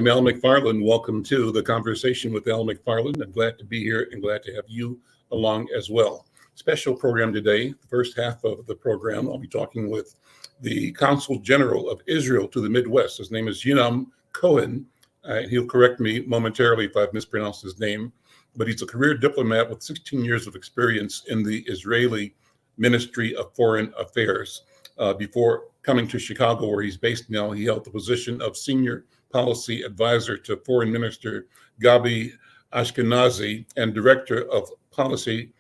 Al McFarlane. Welcome to the Conversation with Al McFarlane. I'm glad to be here and glad to have you along as well. Special program today. The first half of the program, I'll be talking with the Consul General of Israel to the Midwest. His name is Yinam Cohen. He'll correct me momentarily if I've mispronounced his name, but he's a career diplomat with 16 years of experience in the Israeli Ministry of Foreign Affairs. Before coming to Chicago, where he's based now, he held the position of Senior Policy Advisor to Foreign Minister Gabi Ashkenazi and Director of Policy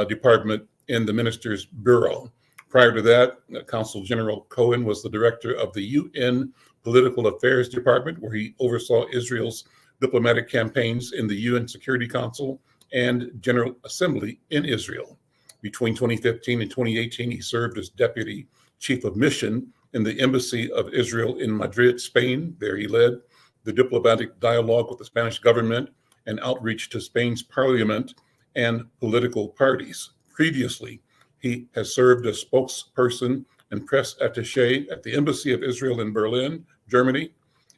Department in the Minister's Bureau. Prior to that, Consul General Cohen was the Director of the UN Political Affairs Department, where he oversaw Israel's diplomatic campaigns in the UN Security Council and General Assembly in Israel. Between 2015 and 2018, he served as Deputy Chief of Mission in the Embassy of Israel in Madrid, Spain. There he led the diplomatic dialogue with the Spanish government and outreach to Spain's parliament and political parties. Previously, he has served as spokesperson and press attaché at the Embassy of Israel in Berlin, Germany,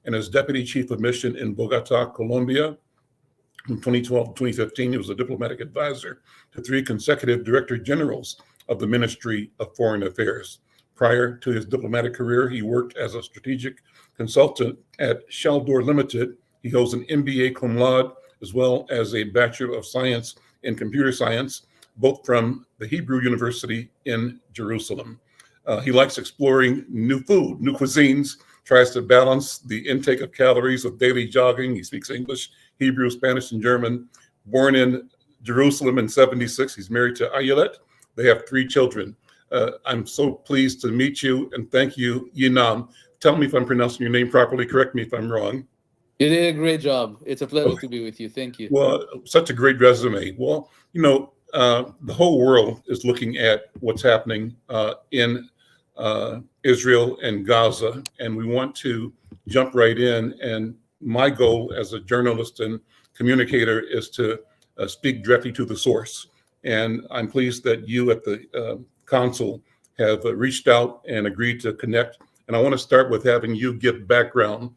and as Deputy Chief of Mission in Bogota, Colombia. From 2012 to 2015, he was a diplomatic advisor to 3 consecutive Director Generals of the Ministry of Foreign Affairs. Prior to his diplomatic career, he worked as a strategic consultant at Sheldor Limited. He holds an MBA cum laude as well as a Bachelor of Science in Computer Science, both from the Hebrew University in Jerusalem. He likes exploring new food, new cuisines, tries to balance the intake of calories with daily jogging. He speaks English, Hebrew, Spanish, and German. Born in Jerusalem in '76, he's married to Ayelet. They have 3 children. I'm so pleased to meet you, and thank you, Yinam. Tell me if I'm pronouncing your name properly. Correct me if I'm wrong. You did a great job. It's a pleasure to be with you. Thank you. Well, such a great resume. Well, the whole world is looking at what's happening in Israel and Gaza, and we want to jump right in. And my goal as a journalist and communicator is to speak directly to the source. And I'm pleased that you at the Consul have reached out and agreed to connect. And I want to start with having you give background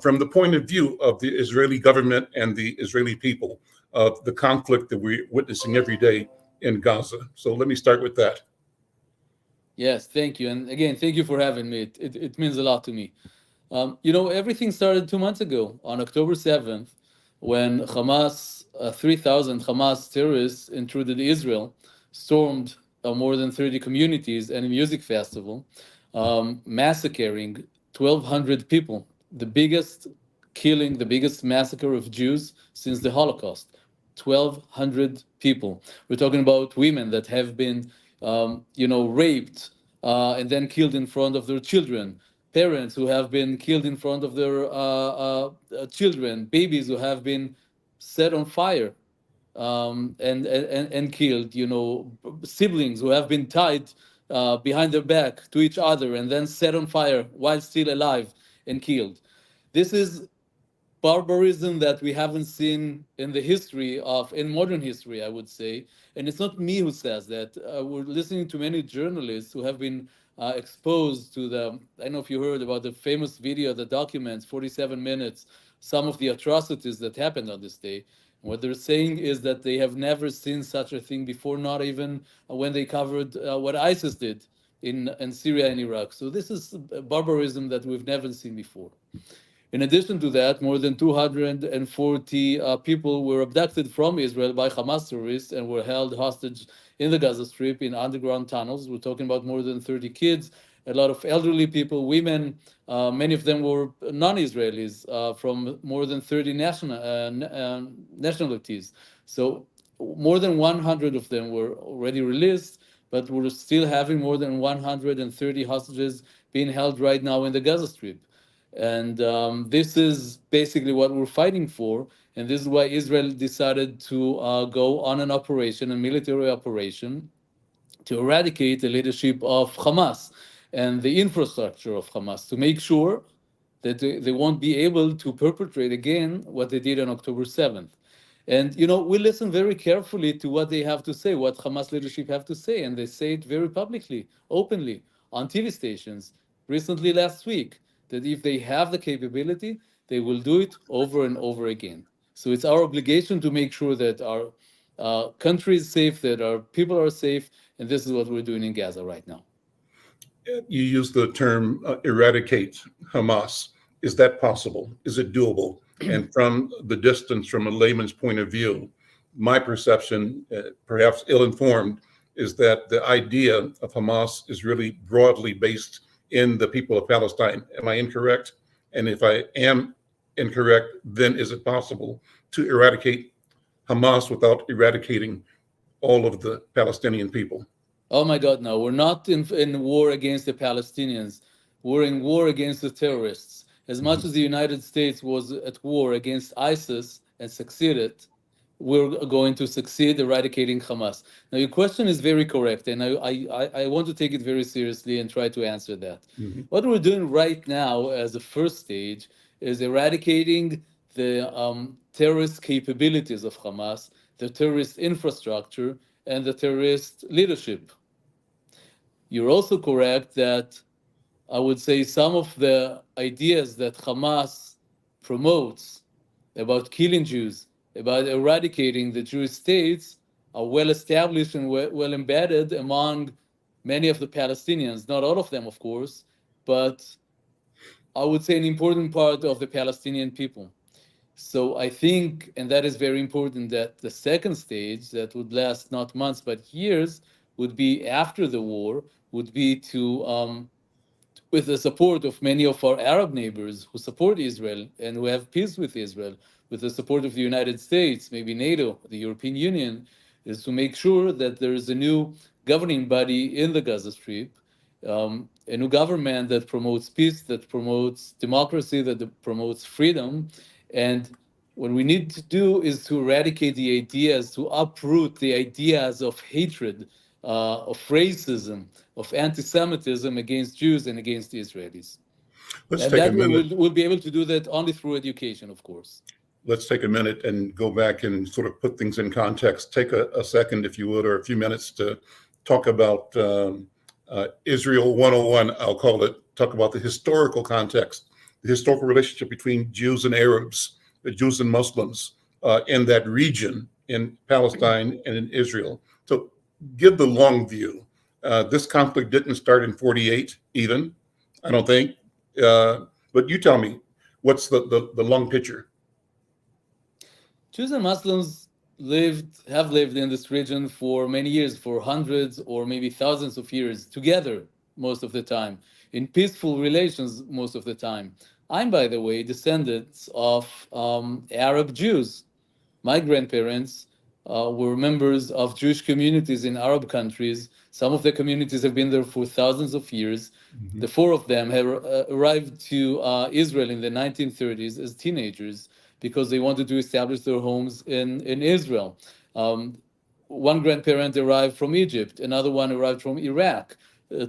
from the point of view of the Israeli government and the Israeli people of the conflict that we're witnessing every day in Gaza. So let me start with that. Yes, thank you. And again, thank you for having me. It means a lot to me. Everything started 2 months ago on October 7th, when 3,000 Hamas terrorists intruded Israel, stormed more than 30 communities and a music festival, massacring 1,200 people, the biggest killing, the biggest massacre of Jews since the Holocaust. 1,200 people. We're talking about women that have been, raped and then killed in front of their children, parents who have been killed in front of their children, babies who have been set on fire and killed, siblings who have been tied behind their back to each other and then set on fire while still alive and killed. This is barbarism that we haven't seen in modern history, I would say. And it's not me who says that. We're listening to many journalists who have been exposed to I don't know if you heard about the famous video that documents 47 minutes, some of the atrocities that happened on this day. What they're saying is that they have never seen such a thing before, not even when they covered what ISIS did in Syria and Iraq. So this is barbarism that we've never seen before. In addition to that, more than 240 people were abducted from Israel by Hamas terrorists and were held hostage in the Gaza Strip in underground tunnels. We're talking about more than 30 kids, a lot of elderly people, women. Many of them were non-Israelis from more than 30 nationalities. So more than 100 of them were already released, but we're still having more than 130 hostages being held right now in the Gaza Strip. And this is basically what we're fighting for. And this is why Israel decided to go on an operation, a military operation, to eradicate the leadership of Hamas and the infrastructure of Hamas, to make sure that they won't be able to perpetrate again what they did on October 7th. And, we listen very carefully to what they have to say, what Hamas leadership have to say. And they say it very publicly, openly, on TV stations, recently last week, that if they have the capability, they will do it over and over again. So it's our obligation to make sure that our country is safe, that our people are safe, and this is what we're doing in Gaza right now. You use the term eradicate Hamas. Is that possible? Is it doable? And from the distance, from a layman's point of view, my perception, perhaps ill-informed, is that the idea of Hamas is really broadly based in the people of Palestine. Am I incorrect? And if I am incorrect, then is it possible to eradicate Hamas without eradicating all of the Palestinian people? Oh my God, no, we're not in war against the Palestinians. We're in war against the terrorists. As much as the United States was at war against ISIS and succeeded, we're going to succeed eradicating Hamas. Now, your question is very correct, and I want to take it very seriously and try to answer that. What we're doing right now as a first stage is eradicating the terrorist capabilities of Hamas, the terrorist infrastructure, and the terrorist leadership. You're also correct that I would say some of the ideas that Hamas promotes about killing Jews, about eradicating the Jewish states, are well established and well embedded among many of the Palestinians. Not all of them, of course, but I would say an important part of the Palestinian people. So I think, and that is very important, that the second stage that would last not months but years would be after the war, would be to with the support of many of our Arab neighbors who support Israel and who have peace with Israel, with the support of the United States, maybe NATO, the European Union, is to make sure that there is a new governing body in the Gaza Strip, a new government that promotes peace, that promotes democracy, that promotes freedom. And what we need to do is to eradicate the ideas, to uproot the ideas of hatred, of racism, of anti-Semitism against Jews and against the Israelis. Let's And take a that minute. we'll be able to do that only through education, of course. Let's take a minute and go back and sort of put things in context. Take a second, if you would, or a few minutes to talk about Israel 101, I'll call it. Talk about the historical context, the historical relationship between Jews and Arabs, the Jews and Muslims in that region, in Palestine and in Israel. So give the long view. This conflict didn't start in 48 even, I don't think. But you tell me, what's the long picture? Jews and Muslims have lived in this region for many years, for hundreds or maybe thousands of years, together most of the time, in peaceful relations most of the time. I'm, by the way, descendants of Arab Jews. My grandparents were members of Jewish communities in Arab countries. Some of the communities have been there for thousands of years. The four of them have arrived to Israel in the 1930s as teenagers because they wanted to establish their homes in Israel. One grandparent arrived from Egypt, another one arrived from Iraq,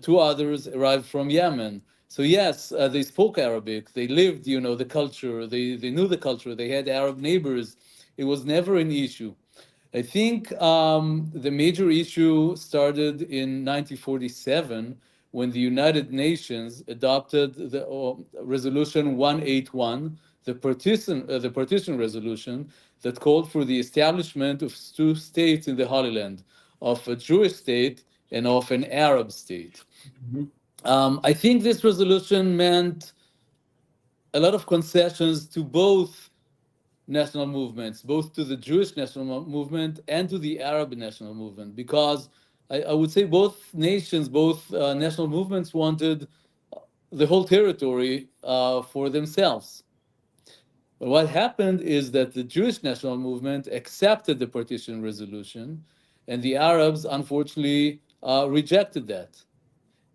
two others arrived from Yemen. So yes, they spoke Arabic, they lived, the culture, they knew the culture, they had Arab neighbors. It was never an issue. I think the major issue started in 1947 when the United Nations adopted the Resolution 181, the partition resolution that called for the establishment of two states in the Holy Land, of a Jewish state and of an Arab state. I think this resolution meant a lot of concessions to both national movements, both to the Jewish national movement and to the Arab national movement, because I would say both nations, both national movements wanted the whole territory for themselves. But what happened is that the Jewish national movement accepted the partition resolution, and the Arabs, unfortunately, rejected that.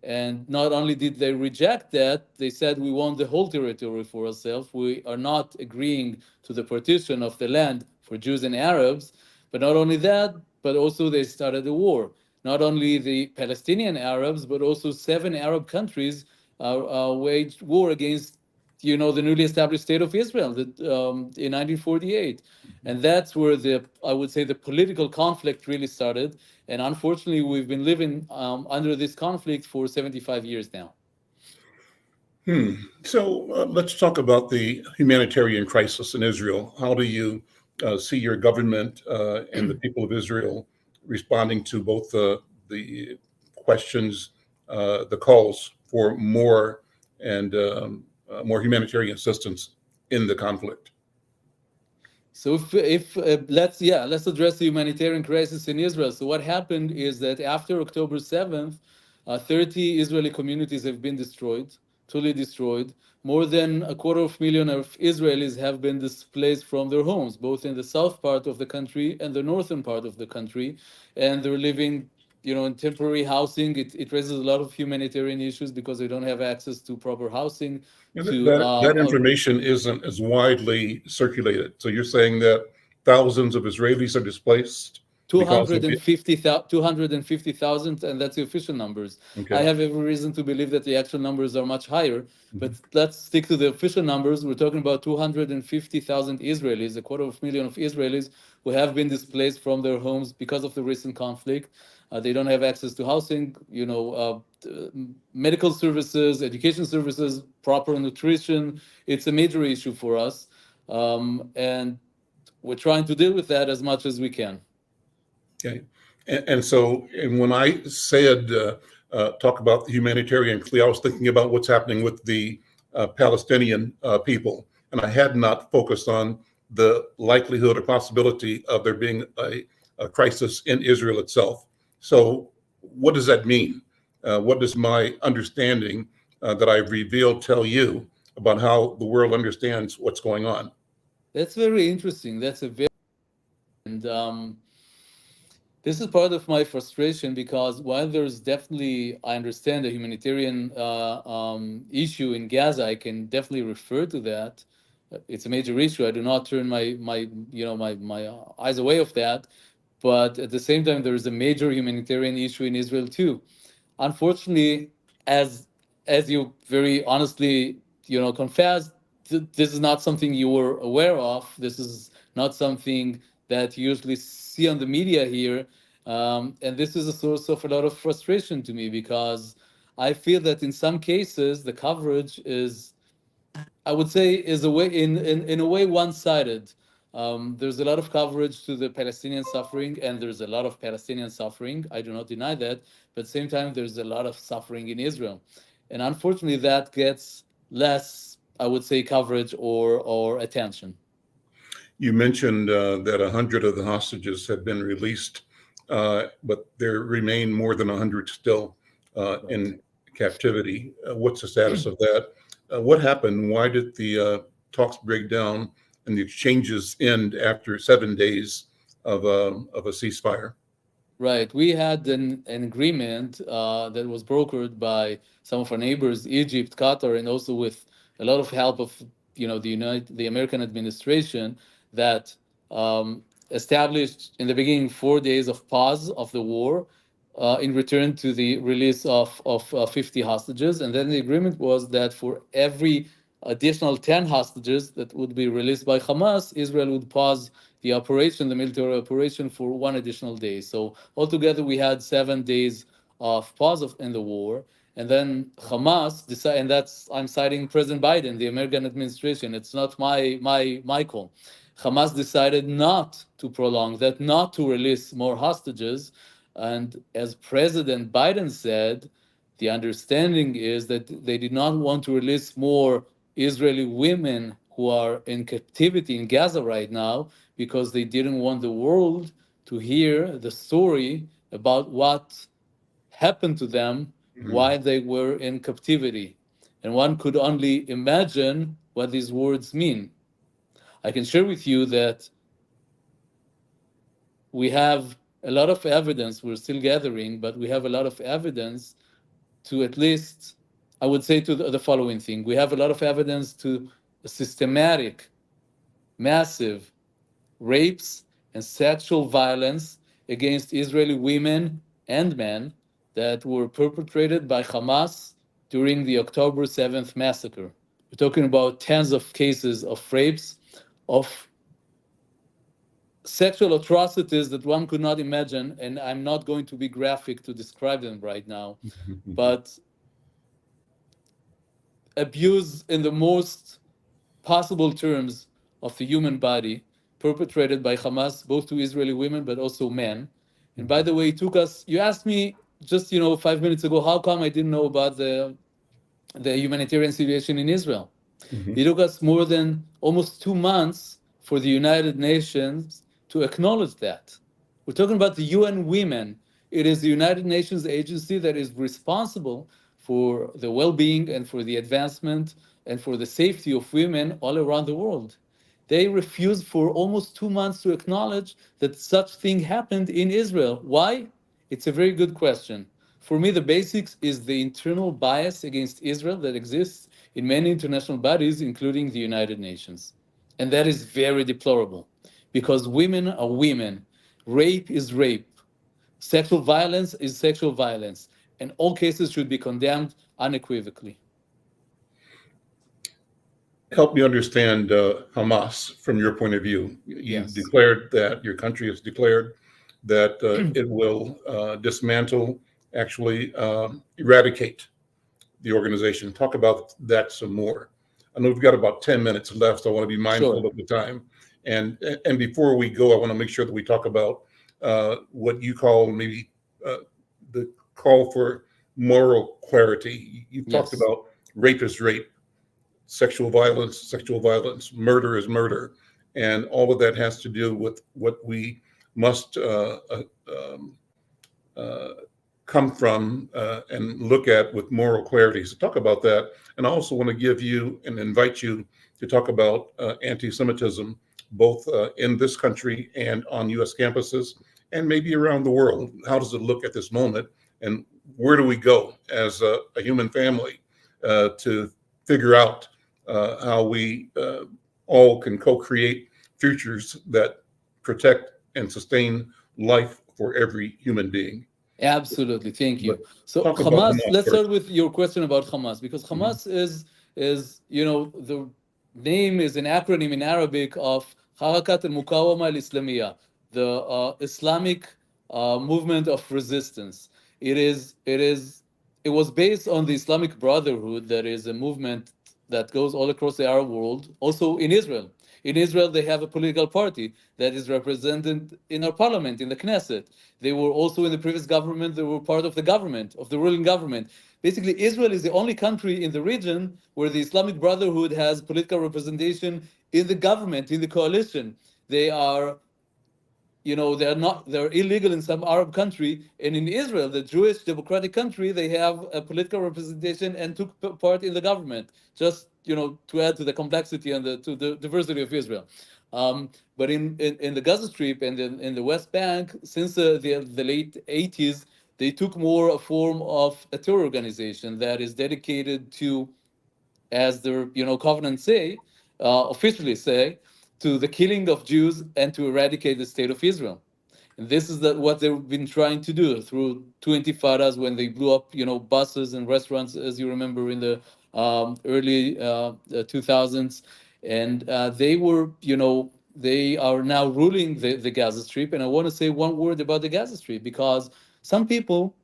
And not only did they reject that, they said, we want the whole territory for ourselves. We are not agreeing to the partition of the land for Jews and Arabs. But not only that, but also they started a war. Not only the Palestinian Arabs, but also 7 Arab countries waged war against, the newly established state of Israel in 1948. And that's where I would say the political conflict really started. And unfortunately, we've been living under this conflict for 75 years now. So let's talk about the humanitarian crisis in Israel. How do you see your government and the people of Israel responding to both the questions, the calls for more and more humanitarian assistance in the conflict? So if let's address the humanitarian crisis in Israel. So what happened is that after October 7th, 30 Israeli communities have been destroyed, totally destroyed. More than a quarter of million of Israelis have been displaced from their homes, both in the south part of the country and the northern part of the country, and they're living, in temporary housing. It raises a lot of humanitarian issues because they don't have access to proper housing. And To that information isn't as widely circulated. So you're saying that thousands of Israelis are displaced because of the 250,000, and that's the official numbers. I okay. have every reason to believe that the actual numbers are much higher, but let's stick to the official numbers. We're talking about 250,000 Israelis, a quarter of a million of Israelis who have been displaced from their homes because of the recent conflict. They don't have access to housing, medical services, education services, proper nutrition. It's a major issue for us. And we're trying to deal with that as much as we can. Okay. And when I said talk about the humanitarian, I was thinking about what's happening with the Palestinian people, and I had not focused on the likelihood or possibility of there being a crisis in Israel itself. So, what does that mean? What does my understanding that I've revealed tell you about how the world understands what's going on? That's very interesting. That's a very and this is part of my frustration because while there's definitely, I understand the humanitarian issue in Gaza, I can definitely refer to that. It's a major issue. I do not turn my eyes away of that. But at the same time, there is a major humanitarian issue in Israel too. Unfortunately, as as you very honestly confessed, this is not something you were aware of. This is not something that you usually see on the media here, and this is a source of a lot of frustration to me because I feel that in some cases the coverage is, I would say, is a way in a way one-sided. There's a lot of coverage to the Palestinian suffering, and there's a lot of Palestinian suffering. I do not deny that, but at the same time, there's a lot of suffering in Israel, and unfortunately, that gets less, I would say, coverage or attention. You mentioned that 100 of the hostages have been released, but there remain more than 100 still Right. in captivity. What's the status of that? What happened? Why did the talks break down and the exchanges end after 7 days of a ceasefire? Right. We had an agreement that was brokered by some of our neighbors, Egypt, Qatar, and also with a lot of help of the American administration that established in the beginning 4 days of pause of the war in return to the release of 50 hostages, and then the agreement was that for every additional 10 hostages that would be released by Hamas, Israel would pause the military operation, for one additional day. So altogether, we had 7 days of pause in the war. And then Hamas decided, and that's, I'm citing President Biden, the American administration. It's not my call. Hamas decided not to prolong that, not to release more hostages. And as President Biden said, the understanding is that they did not want to release more Israeli women who are in captivity in Gaza right now because they didn't want the world to hear the story about what happened to them Mhm. while they were in captivity. And one could only imagine what these words mean. I can share with you that we have a lot of evidence, we're still gathering, but we have a lot of evidence to, at least, I would say, to the following thing. We have a lot of evidence to a systematic, massive rapes and sexual violence against Israeli women and men that were perpetrated by Hamas during the October 7th massacre. We're talking about tens of cases of rapes, of sexual atrocities that one could not imagine, and I'm not going to be graphic to describe them right now, but abuse in the most possible terms of the human body perpetrated by Hamas, both to Israeli women but also men. And by the way, it took us, you asked me just 5 minutes ago, how come I didn't know about the humanitarian situation in Israel? Mhm. It took us more than almost 2 months for the United Nations to acknowledge that. We're talking about the UN Women. It is the United Nations agency that is responsible for the well-being and for the advancement and for the safety of women all around the world. They refused for almost 2 months to acknowledge that such thing happened in Israel. Why? It's a very good question. For me, the basics is the internal bias against Israel that exists in many international bodies, including the United Nations. And that is very deplorable because women are women. Rape is rape. Sexual violence is sexual violence. And all cases should be condemned unequivocally. Help me understand Hamas from your point of view. You've Yes. declared that your country has declared that it will dismantle, actually eradicate the organization. Talk about that some more. I know we've got about 10 minutes left, so I want to be mindful Sure. of the time. And before we go, I want to make sure that we talk about what you call maybe the call for moral clarity. You've talked Yes. about rape is rape, sexual violence, murder is murder, and all of that has to do with what we must um, uh, come from and look at with moral clarity. So talk about that. And I also want to give you and invite you to talk about anti-Semitism, both in this country and on U.S. campuses, and maybe around the world. How does it look at this moment? And where do we go as a human family to figure out how we all can co-create futures that protect and sustain life for every human being? Absolutely, thank But you. So talk about Hamas, Hamas let's start first. with your question about Hamas, because Mhm. Hamas is the name is an acronym in Arabic of Harakat al-Muqawama al-Islamiyya, the Islamic movement of resistance. It was based on the Islamic Brotherhood, that is a movement that goes all across the Arab world, also in Israel. In Israel, they have a political party that is represented in our parliament, in the Knesset. They were also in the previous government, they were part of the government, of the ruling government. Basically, Israel is the only country in the region where the Islamic Brotherhood has political representation in the government, in the coalition. They are they're illegal in some Arab country, and in Israel, the Jewish democratic country, they have a political representation and took part in the government, just to add to the complexity and to the diversity of Israel. But in the Gaza Strip and in the West Bank, since the late 80s, they took more a form of a terror organization that is dedicated to, as their covenants say, officially say, to the killing of Jews and to eradicate the state of Israel. And this is what they've been trying to do through two intifadas, when they blew up buses and restaurants, as you remember, in the early 2000s. And they are now ruling the Gaza Strip. And I want to say one word about the Gaza Strip, because some people,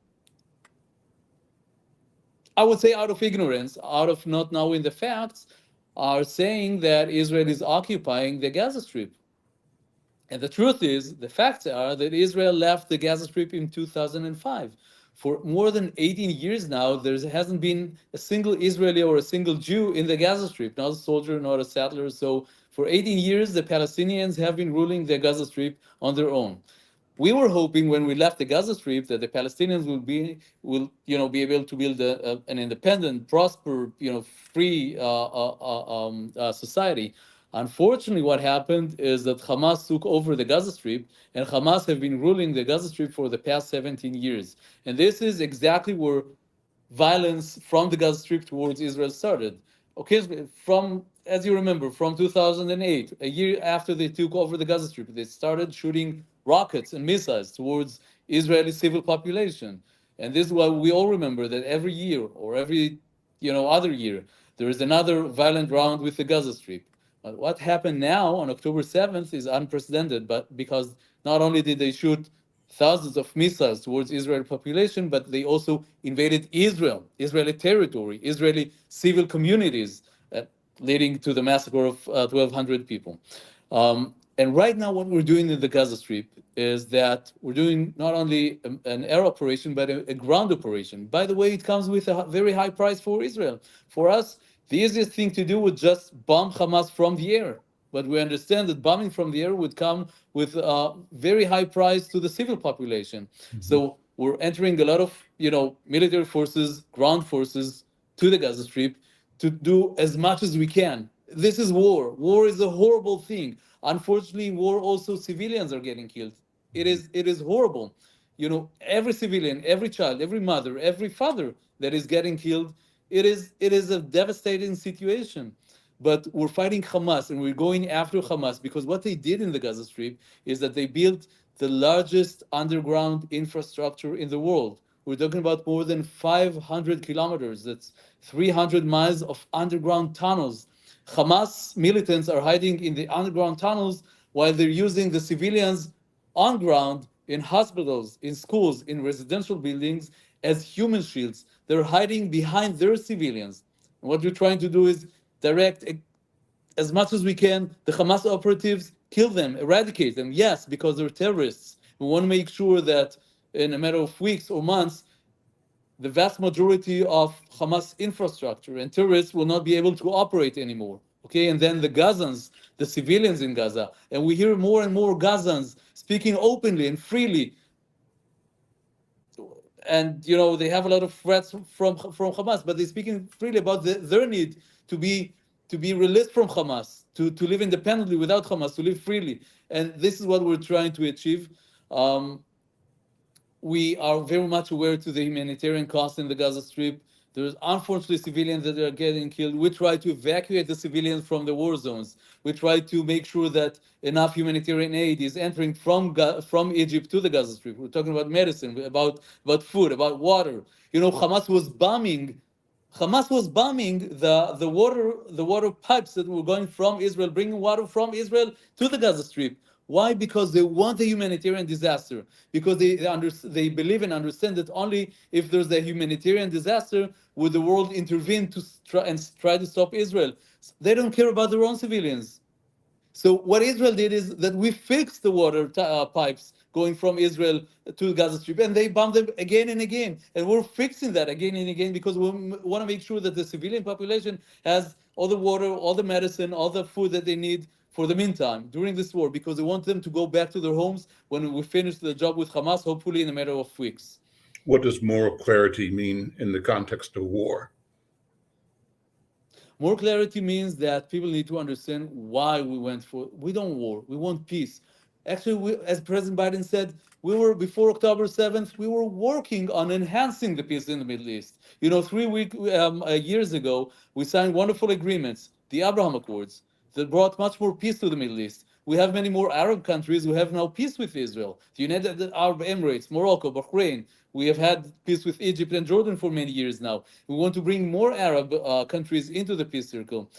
I would say out of ignorance, out of not knowing the facts, are saying that Israel is occupying the Gaza Strip. And the truth is, the facts are that Israel left the Gaza Strip in 2005. For more than 18 years now, there hasn't been a single Israeli or a single Jew in the Gaza Strip, not a soldier, not a settler. So for 18 years, the Palestinians have been ruling the Gaza Strip on their own. We were hoping when we left the Gaza Strip that the Palestinians be able to build an independent, prosper, free society. Unfortunately, what happened is that Hamas took over the Gaza Strip, and Hamas have been ruling the Gaza Strip for the past 17 years. And this is exactly where violence from the Gaza Strip towards Israel started. Okay, as you remember, from 2008, a year after they took over the Gaza Strip, they started shooting rockets and missiles towards Israeli civil population. And this is why we all remember that every year or every other year, there is another violent round with the Gaza Strip. But what happened now on October 7th is unprecedented, but because not only did they shoot thousands of missiles towards Israeli population, but they also invaded Israel, Israeli territory, Israeli civil communities, leading to the massacre of 1,200 people. And right now, what we're doing in the Gaza Strip is that we're doing not only an air operation, but a ground operation. By the way, it comes with a very high price for Israel. For us, the easiest thing to do would just bomb Hamas from the air. But we understand that bombing from the air would come with a very high price to the civil population. So we're entering a lot of, military forces, ground forces to the Gaza Strip to do as much as we can. This is war. War is a horrible thing. Unfortunately, in war also civilians are getting killed. It is horrible. Every civilian, every child, every mother, every father that is getting killed, it is a devastating situation. But we're fighting Hamas and we're going after Hamas because what they did in the Gaza Strip is that they built the largest underground infrastructure in the world. We're talking about more than 500 kilometers. That's 300 miles of underground tunnels. Hamas militants are hiding in the underground tunnels while they're using the civilians on ground in hospitals, in schools, in residential buildings as human shields. They're hiding behind their civilians. And what we're trying to do is direct as much as we can the Hamas operatives, kill them, eradicate them. Yes, because they're terrorists. We want to make sure that in a matter of weeks or months, the vast majority of Hamas infrastructure and terrorists will not be able to operate anymore. Okay, and then the Gazans, the civilians in Gaza, and we hear more and more Gazans speaking openly and freely, and they have a lot of threats from Hamas, but they're speaking freely about their need to be released from Hamas, to live independently without Hamas, to live freely, and this is what we're trying to achieve. We are very much aware to the humanitarian cost in the Gaza Strip. There's unfortunately civilians that are getting killed. We try to evacuate the civilians from the war zones. We try to make sure that enough humanitarian aid is entering from Egypt to the Gaza Strip. We're talking about medicine, about food, about water. Hamas was bombing the water pipes that were going from Israel, bringing water from Israel to the Gaza Strip. Why? Because they want a humanitarian disaster. Because they believe and understand that only if there's a humanitarian disaster would the world intervene to try to stop Israel. They don't care about their own civilians. So what Israel did is that we fixed the water pipes going from Israel to Gaza Strip, and they bombed them again and again. And we're fixing that again and again because we want to make sure that the civilian population has all the water, all the medicine, all the food that they need for the meantime during this war, because we want them to go back to their homes when we finish the job with Hamas, hopefully in a matter of weeks. What does moral clarity mean in the context of war? More clarity means that people need to understand why we don't war, we want peace. Actually, as President Biden said, before October 7th, we were working on enhancing the peace in the Middle East. 3 years ago, we signed wonderful agreements, the Abraham Accords, that brought much more peace to the Middle East. We have many more Arab countries who have now peace with Israel. The United Arab Emirates, Morocco, Bahrain. We have had peace with Egypt and Jordan for many years now. We want to bring more Arab countries into the peace circle.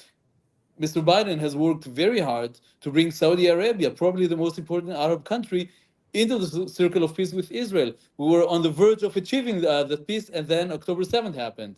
Mr. Biden has worked very hard to bring Saudi Arabia, probably the most important Arab country, into the circle of peace with Israel. We were on the verge of achieving the peace, and then October 7th happened.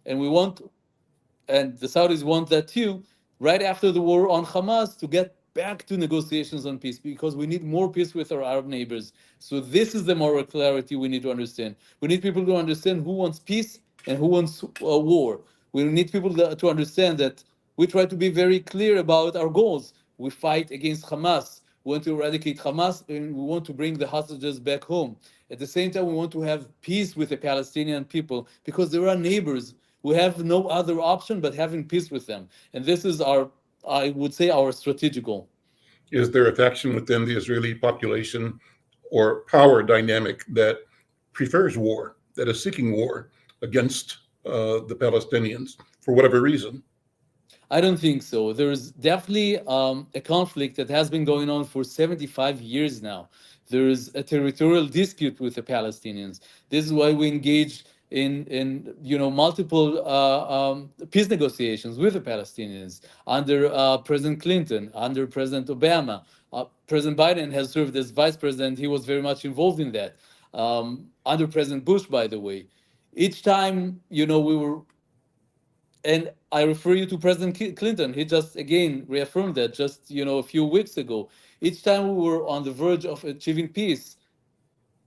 And the Saudis want that too, right after the war on Hamas, to get back to negotiations on peace, because we need more peace with our Arab neighbors. So this is the moral clarity we need to understand. We need people to understand who wants peace and who wants war. We need people to understand that we try to be very clear about our goals. We fight against Hamas. We want to eradicate Hamas, and we want to bring the hostages back home. At the same time, we want to have peace with the Palestinian people, because they are neighbors. We have no other option but having peace with them. And this is I would say, our strategic goal. Is there a faction within the Israeli population or power dynamic that prefers war, that is seeking war against the Palestinians for whatever reason? I don't think so. There's definitely a conflict that has been going on for 75 years now. There's a territorial dispute with the Palestinians. This is why we engage in multiple peace negotiations with the Palestinians under President Clinton, under President Obama, President Biden has served as vice president. He was very much involved in that. Under President Bush, by the way. Each time, we were, and I refer you to President Clinton. He just again reaffirmed that just, a few weeks ago. Each time we were on the verge of achieving peace,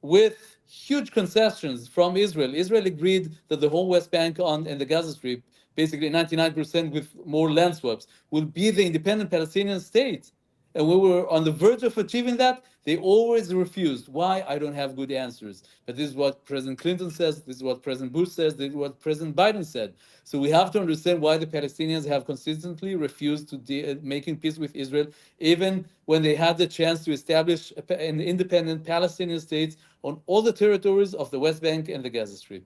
with huge concessions from Israel. Israel agreed that the whole West Bank and the Gaza Strip, basically 99% with more land swaps, will be the independent Palestinian state. And we were on the verge of achieving that. They always refused. Why? I don't have good answers. But this is what President Clinton says. This is what President Bush says. This is what President Biden said. So we have to understand why the Palestinians have consistently refused to making peace with Israel, even when they had the chance to establish an independent Palestinian state on all the territories of the West Bank and the Gaza Strip.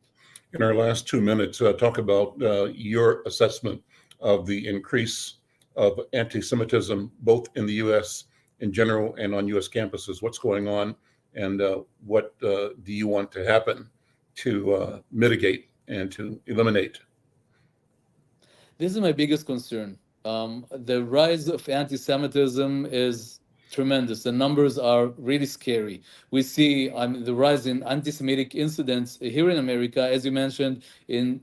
In our last 2 minutes, talk about your assessment of the increase of anti-Semitism, both in the U.S. in general and on U.S. campuses. What's going on, and what do you want to happen to mitigate and to eliminate? This is my biggest concern. The rise of anti-Semitism is tremendous. The numbers are really scary. We see the rise in anti-Semitic incidents here in America, as you mentioned,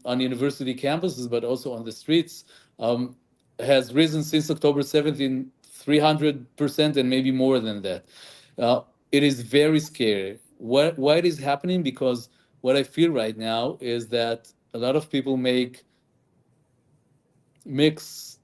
on university campuses, but also on the streets, has risen since October 17, 300% and maybe more than that. It is very scary. Why it is happening? Because what I feel right now is that a lot of people mix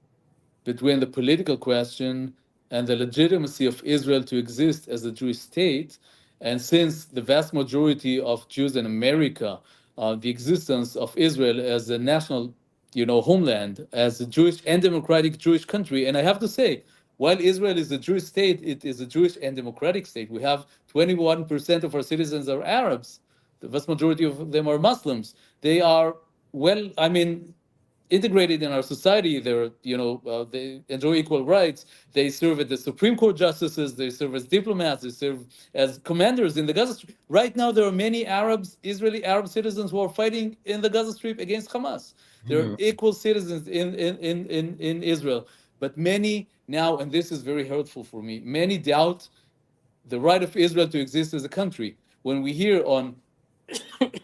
between the political question and the legitimacy of Israel to exist as a Jewish state. And since the vast majority of Jews in America, the existence of Israel as a national, homeland, as a Jewish and democratic Jewish country. And I have to say, while Israel is a Jewish state, it is a Jewish and democratic state. We have 21% of our citizens are Arabs. The vast majority of them are Muslims. They are, integrated in our society. They enjoy equal rights. They serve as the Supreme Court justices. They serve as diplomats. They serve as commanders in the Gaza Strip. Right now, there are many Israeli Arab citizens who are fighting in the Gaza Strip against Hamas. They're equal citizens in Israel. But many now, and this is very hurtful for me, many doubt the right of Israel to exist as a country. When we hear on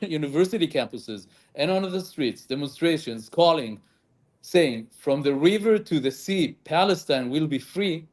university campuses and on the streets, demonstrations saying, from the river to the sea, Palestine will be free.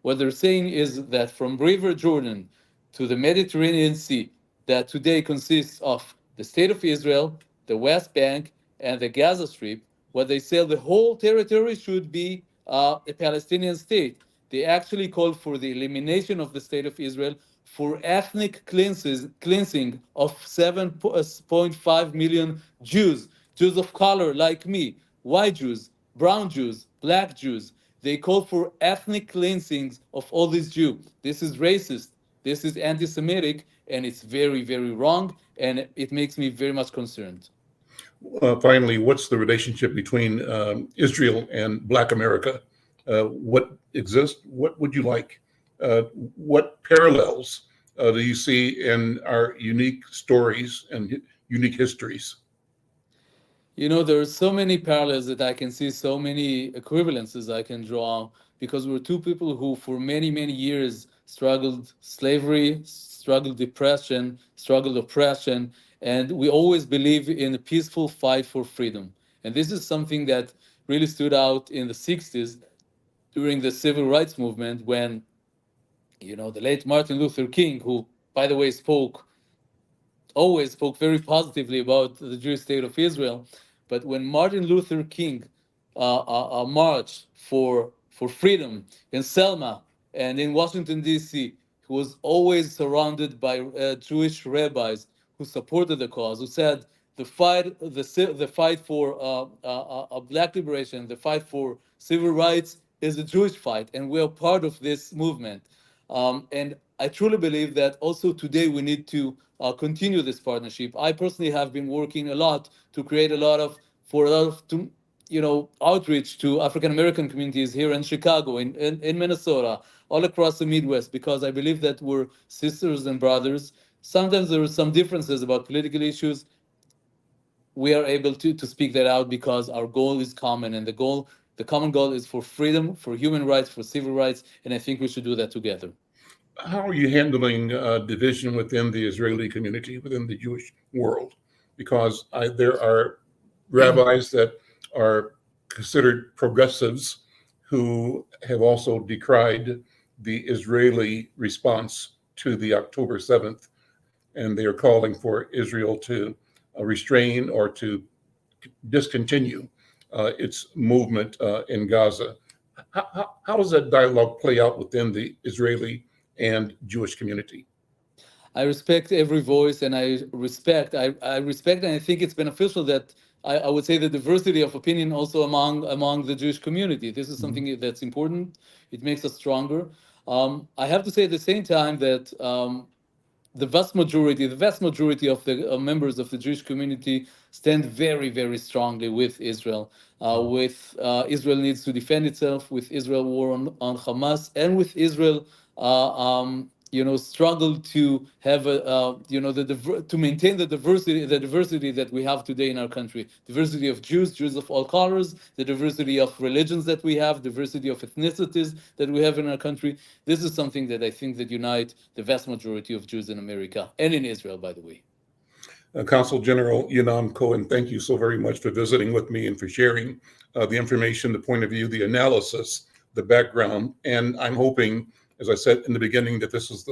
What they're saying is that from River Jordan to the Mediterranean Sea, that today consists of the state of Israel, the West Bank, and the Gaza Strip, what they say the whole territory should be a Palestinian state. They actually called for the elimination of the state of Israel, for ethnic cleansing of 7.5 million Jews of color like me, white Jews, brown Jews, black Jews. They call for ethnic cleansings of all these Jews. This is racist. This is anti-Semitic, and it's very, very wrong, and it makes me very much concerned. Finally, what's the relationship between Israel and Black America? What exists? What would you like? What parallels do you see in our unique stories and unique histories? There are so many parallels that I can see, so many equivalences I can draw, because we're two people who for many, many years struggled slavery, struggled depression, struggled oppression, and we always believe in a peaceful fight for freedom. And this is something that really stood out in the 60s during the civil rights movement, when, the late Martin Luther King, who, by the way, always spoke very positively about the Jewish state of Israel. But when Martin Luther King marched for freedom in Selma and in Washington, D.C., he was always surrounded by Jewish rabbis who supported the cause, who said the fight for Black liberation, the fight for civil rights is a Jewish fight, and we are part of this movement. And I truly believe that also today we need to continue this partnership. I personally have been working a lot to create outreach to African American communities here in Chicago, in Minnesota, all across the Midwest, because I believe that we're sisters and brothers. Sometimes there are some differences about political issues. We are able to speak that out because our goal is common, and the goal The common goal is for freedom, for human rights, for civil rights, and I think we should do that together. How are you handling division within the Israeli community, within the Jewish world? Because there are rabbis that are considered progressives who have also decried the Israeli response to the October 7th, and they are calling for Israel to restrain or to discontinue its movement in Gaza. How does that dialogue play out within the Israeli and Jewish community? I respect every voice, and I respect, and I think it's beneficial that I would say the diversity of opinion also among the Jewish community. This is something that's important. It makes us stronger. I have to say at the same time that the vast majority of the members of the Jewish community stand very, very strongly with Israel. With Israel needs to defend itself, with Israel war on Hamas, and with Israel, struggle to have to maintain the diversity that we have today in our country. Diversity of Jews of all colors, the diversity of religions that we have, diversity of ethnicities that we have in our country. This is something that I think that unite the vast majority of Jews in America and in Israel, by the way. Consul General Yinam Cohen, thank you so very much for visiting with me and for sharing the information, the point of view, the analysis, the background. And I'm hoping, as I said in the beginning, that this is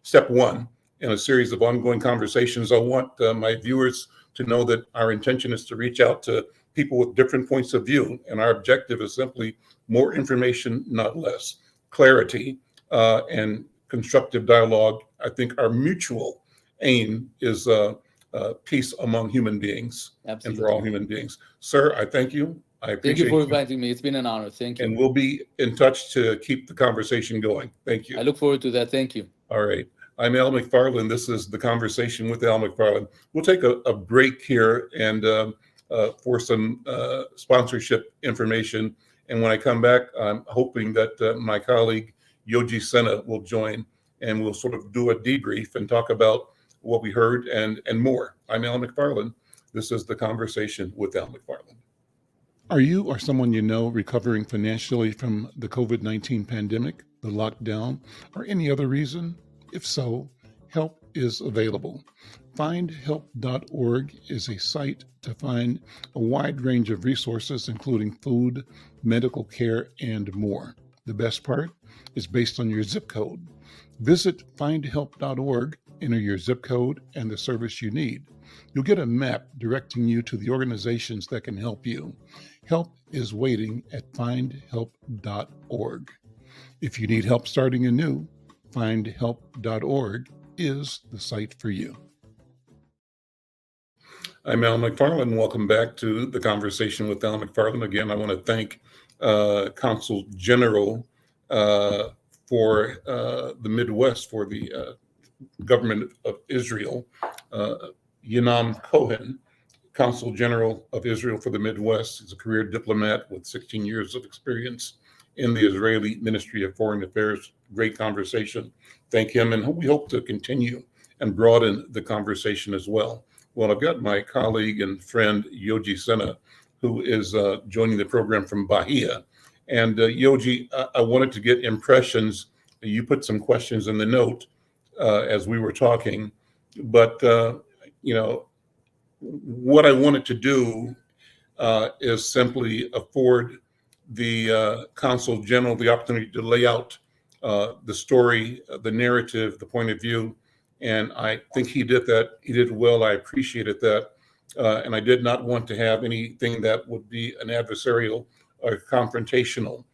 step one in a series of ongoing conversations. I want my viewers to know that our intention is to reach out to people with different points of view. And our objective is simply more information, not less. Clarity and constructive dialogue. I think our mutual aim is peace among human beings. Absolutely. And for all human beings. Sir, I thank you. I appreciate Thank you for inviting me. It's been an honor. Thank you. And we'll be in touch to keep the conversation going. Thank you. I look forward to that. Thank you. All right. I'm Al McFarlane. This is the Conversation with Al McFarlane. We'll take a break here and for some sponsorship information. And when I come back, I'm hoping that my colleague Yogi Senna will join, and we'll sort of do a debrief and talk about what we heard and more. I'm Al McFarlane. This is the Conversation with Al McFarlane. Are you or someone you know recovering financially from the COVID-19 pandemic, the lockdown, or any other reason? If so, help is available. Findhelp.org is a site to find a wide range of resources, including food, medical care, and more. The best part is based on your zip code. Visit findhelp.org, enter your zip code and the service you need. You'll get a map directing you to the organizations that can help you. Help is waiting at findhelp.org. If you need help starting anew, findhelp.org is the site for you. I'm Al McFarlane. Welcome back to the Conversation with Al McFarlane. Again, I want to thank Consul General for the Midwest, for the government of Israel, Yinam Cohen, Consul General of Israel for the Midwest. He's a career diplomat with 16 years of experience in the Israeli Ministry of Foreign Affairs. Great conversation. Thank him, and we hope to continue and broaden the conversation as well. Well, I've got my colleague and friend Yogi Senna, who is joining the program from Bahia. And Yogi, I wanted to get impressions. You put some questions in the note as we were talking, but what I wanted to do is simply afford the Consul General the opportunity to lay out the story, the narrative, the point of view. And I think he did that. He did well. I appreciated that. And I did not want to have anything that would be an adversarial or confrontational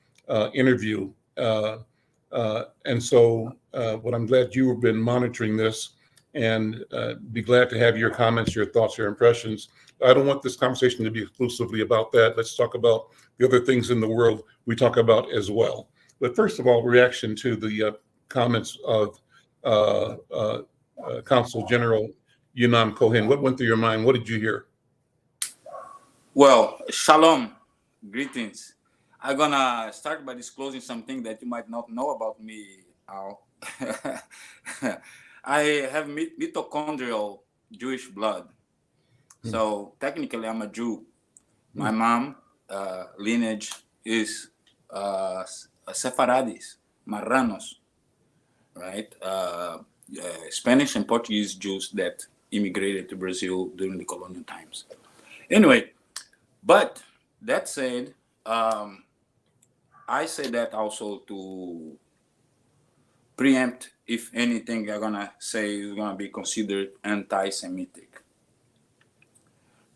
interview. And so what I'm glad you have been monitoring this, and be glad to have your comments, your thoughts, your impressions. I don't want this conversation to be exclusively about that. Let's talk about the other things in the world we talk about as well. But first of all, reaction to the comments of Consul General Yinam Cohen. What went through your mind? What did you hear? Well, shalom, greetings. I'm gonna start by disclosing something that you might not know about me, Al. I have mitochondrial Jewish blood. So technically I'm a Jew. My mom lineage is Sepharadis, Marranos, right? Spanish and Portuguese Jews that immigrated to Brazil during the colonial times. Anyway, but that said, I say that also to preempt if anything you're gonna say is gonna be considered anti-Semitic,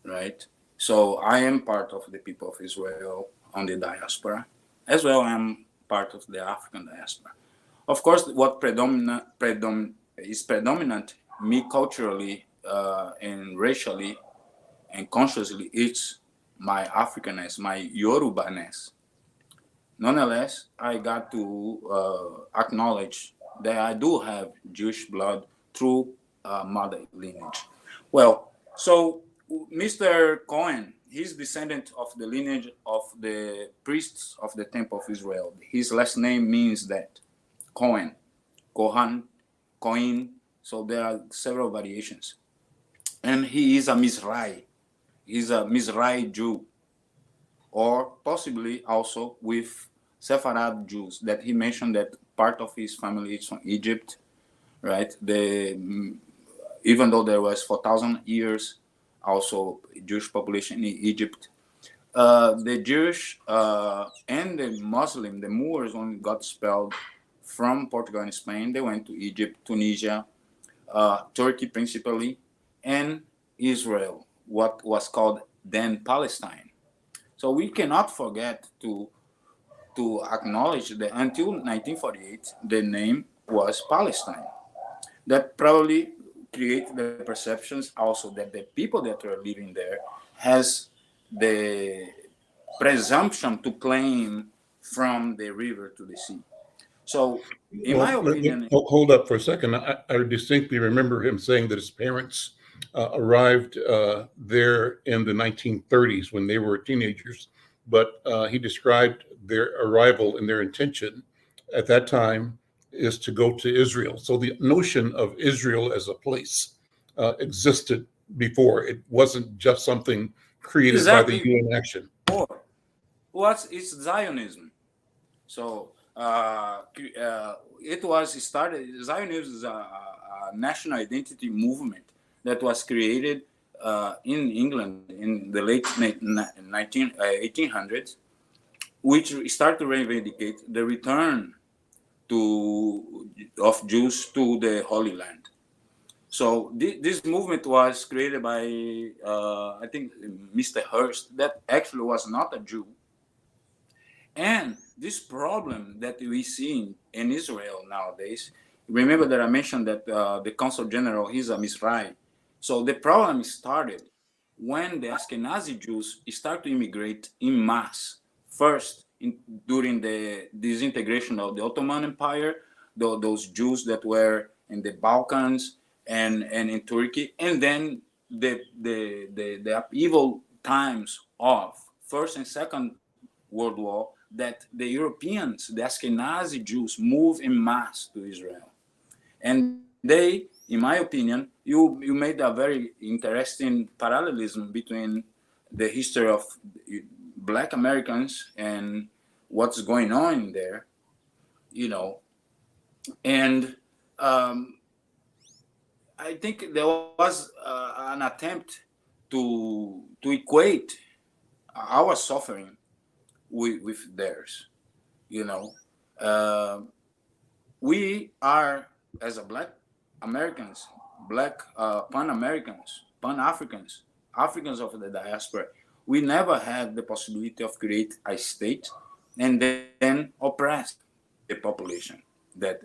right? So I am part of the people of Israel on the diaspora, as well I'm part of the African diaspora. Of course, what is predominant me culturally and racially and consciously, it's my Africanness, my Yorubaness. Nonetheless, I got to acknowledge that I do have Jewish blood through mother lineage. Well, so Mr. Cohen, he's descendant of the lineage of the priests of the Temple of Israel. His last name means that, Cohen, Kohan, Cohen. So there are several variations. And he is a Mizrahi. He's a Mizrahi Jew, or possibly also with Sepharad Jews that he mentioned that part of his family is from Egypt, right? Even though there was 4,000 years also Jewish population in Egypt, the Jewish and the Muslim, the Moors, when got expelled from Portugal and Spain, they went to Egypt, Tunisia, Turkey principally, and Israel, what was called then Palestine. So we cannot forget to acknowledge that until 1948, the name was Palestine. That probably create the perceptions also that the people that are living there has the presumption to claim from the river to the sea. So, in my opinion, hold up for a second. I distinctly remember him saying that his parents arrived there in the 1930s when they were teenagers, but he described their arrival and their intention at that time is to go to Israel. So the notion of Israel as a place existed before. It wasn't just something created by the UN action. It's Zionism. So it was started. Zionism is a national identity movement that was created in England in the late 1800s, which started to reivindicate the return of Jews to the Holy Land. So this movement was created by, I think, Mr. Hearst, that actually was not a Jew. And this problem that we see in Israel nowadays, remember that I mentioned that the Consul General, he's a Mizrahi. So the problem started when the Ashkenazi Jews start to immigrate in mass. First, during the disintegration of the Ottoman Empire, those Jews that were in the Balkans and in Turkey, and then the upheaval times of First and Second World War, that the Europeans, the Ashkenazi Jews, move in mass to Israel. And they, in my opinion, you made a very interesting parallelism between the history of Black Americans and what's going on there, and I think there was an attempt to equate our suffering with theirs. We are, as a Black Americans, Black Pan-Americans, Pan-Africans, Africans of the diaspora, we never had the possibility of create a state and then oppress the population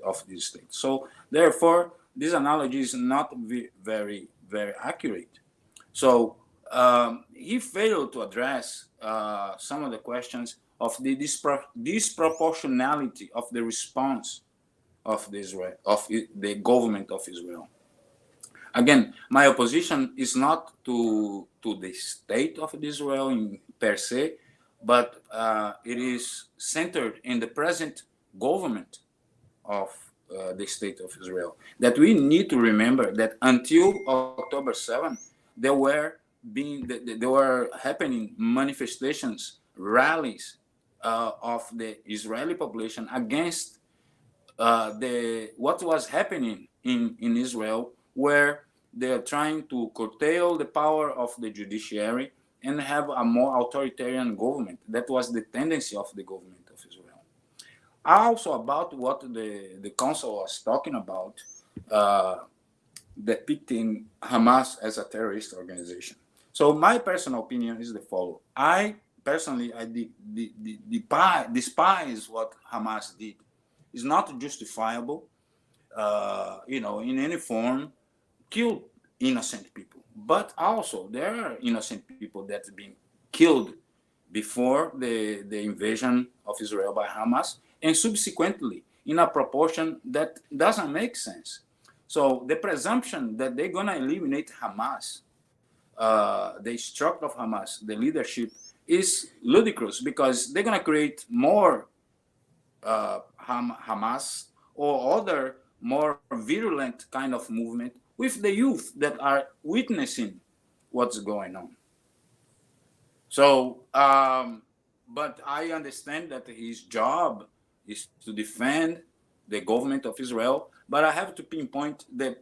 of this state. So therefore, this analogy is not very, very accurate. So he failed to address some of the questions of the disproportionality of the response of the government of Israel. Again, my opposition is not to the state of Israel per se, but it is centered in the present government of the state of Israel. That we need to remember that until October 7th, there were happening manifestations, rallies, of the Israeli population against what was happening in Israel, where they are trying to curtail the power of the judiciary and have a more authoritarian government. That was the tendency of the government of Israel. Also, about what the council was talking about, depicting Hamas as a terrorist organization. So my personal opinion is the following. I despise what Hamas did. It's not justifiable, in any form, kill innocent people. But also, there are innocent people that have been killed before the invasion of Israel by Hamas, and subsequently in a proportion that doesn't make sense. So the presumption that they're going to eliminate Hamas, the structure of Hamas, the leadership, is ludicrous, because they're going to create more Hamas or other more virulent kind of movement with the youth that are witnessing what's going on. So, but I understand that his job is to defend the government of Israel, but I have to pinpoint the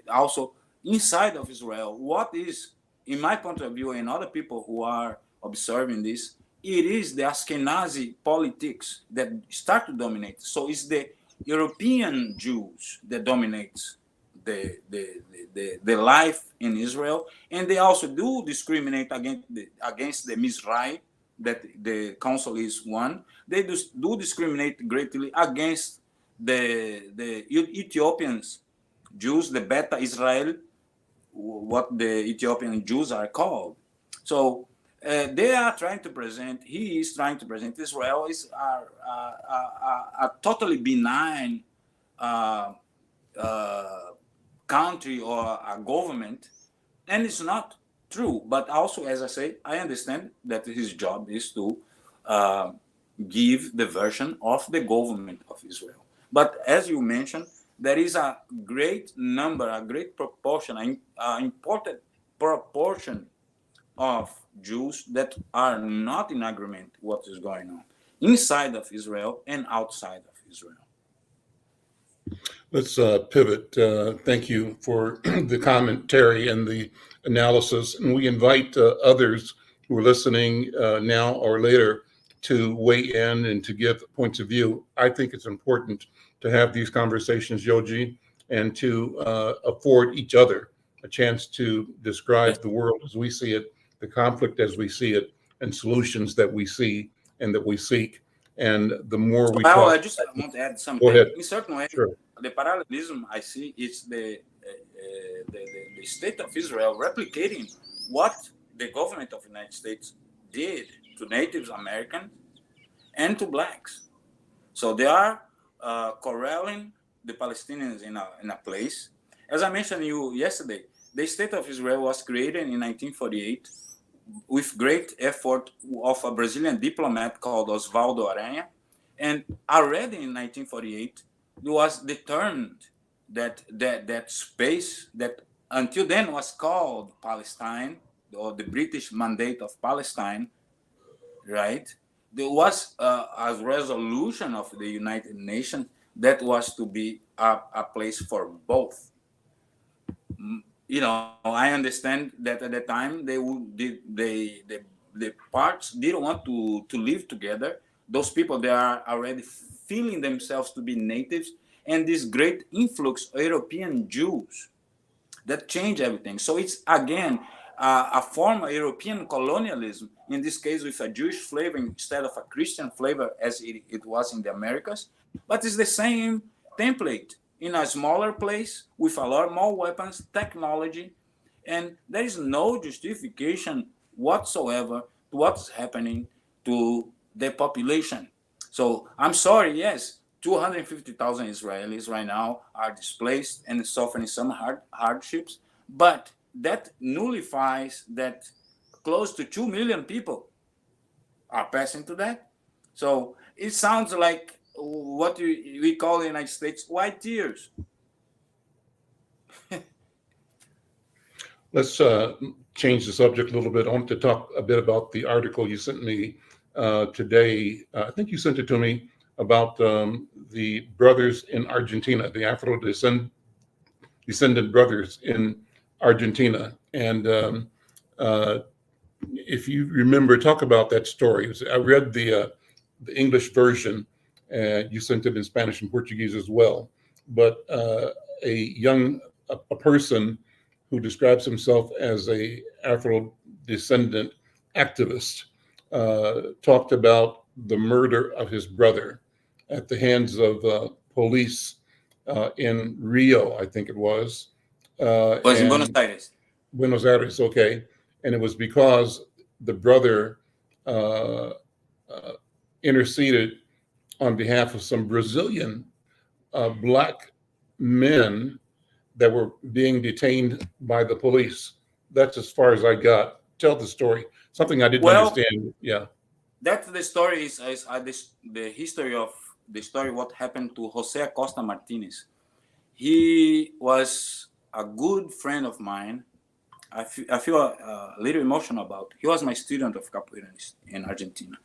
also inside of Israel, what is, in my point of view, and other people who are observing this, it is the Ashkenazi politics that start to dominate. So it's the European Jews that dominates the life in Israel, and they also do discriminate against the Mizrahi, that the council is one. They do discriminate greatly against the Ethiopians Jews, the Beta Israel, what the Ethiopian Jews are called. So they are trying to present. He is trying to present Israel is a totally benign country or a government, and it's not true. But also, as I say, I understand that his job is to give the version of the government of Israel. But as you mentioned, there is a great number, a great proportion, an important proportion of Jews that are not in agreement with what is going on inside of Israel and outside of Israel. Let's pivot. Thank you for the commentary and the analysis. And we invite others who are listening now or later to weigh in and to give points of view. I think it's important to have these conversations, Yoji, and to afford each other a chance to describe the world as we see it, the conflict as we see it, and solutions that we see and that we seek. And the more we talk, I just want to add something. Go ahead. In certain way, Sure. The parallelism I see is the state of Israel replicating what the government of the United States did to Native Americans and to blacks. So they are corralling the Palestinians in a place. As I mentioned to you yesterday, the state of Israel was created in 1948 with great effort of a Brazilian diplomat called Osvaldo Aranha. And already in 1948, it was determined that space that until then was called Palestine, or the British Mandate of Palestine, right? There was a resolution of the United Nations that was to be a place for both. I understand that at the time the parts didn't want to live together. Those people, they are already feeling themselves to be natives, and this great influx of European Jews that change everything. So it's again a form of European colonialism, in this case with a Jewish flavor instead of a Christian flavor as it was in the Americas. But it's the same template in a smaller place with a lot more weapons, technology, and there is no justification whatsoever to what's happening to the population. So I'm sorry, yes, 250,000 Israelis right now are displaced and suffering some hardships, but that nullifies that close to 2 million people are passing to that. So it sounds like what we call in the United States white tears. Let's change the subject a little bit. I want to talk a bit about the article you sent me today. I think you sent it to me about the brothers in Argentina, the descendant brothers in Argentina. And if you remember, talk about that story. I read the English version, and you sent it in Spanish and Portuguese as well. But a person who describes himself as a Afro descendant activist talked about the murder of his brother at the hands of police in Rio, I think it was. Was in Buenos Aires. Buenos Aires, okay. And it was because the brother interceded on behalf of some Brazilian Black men that were being detained by the police. That's as far as I got. Tell the story. Something I didn't understand. Yeah. That's the story the history of the story what happened to Jose Acosta Martinez. He was a good friend of mine. I feel a little emotional about. He was my student of capoeira in Argentina.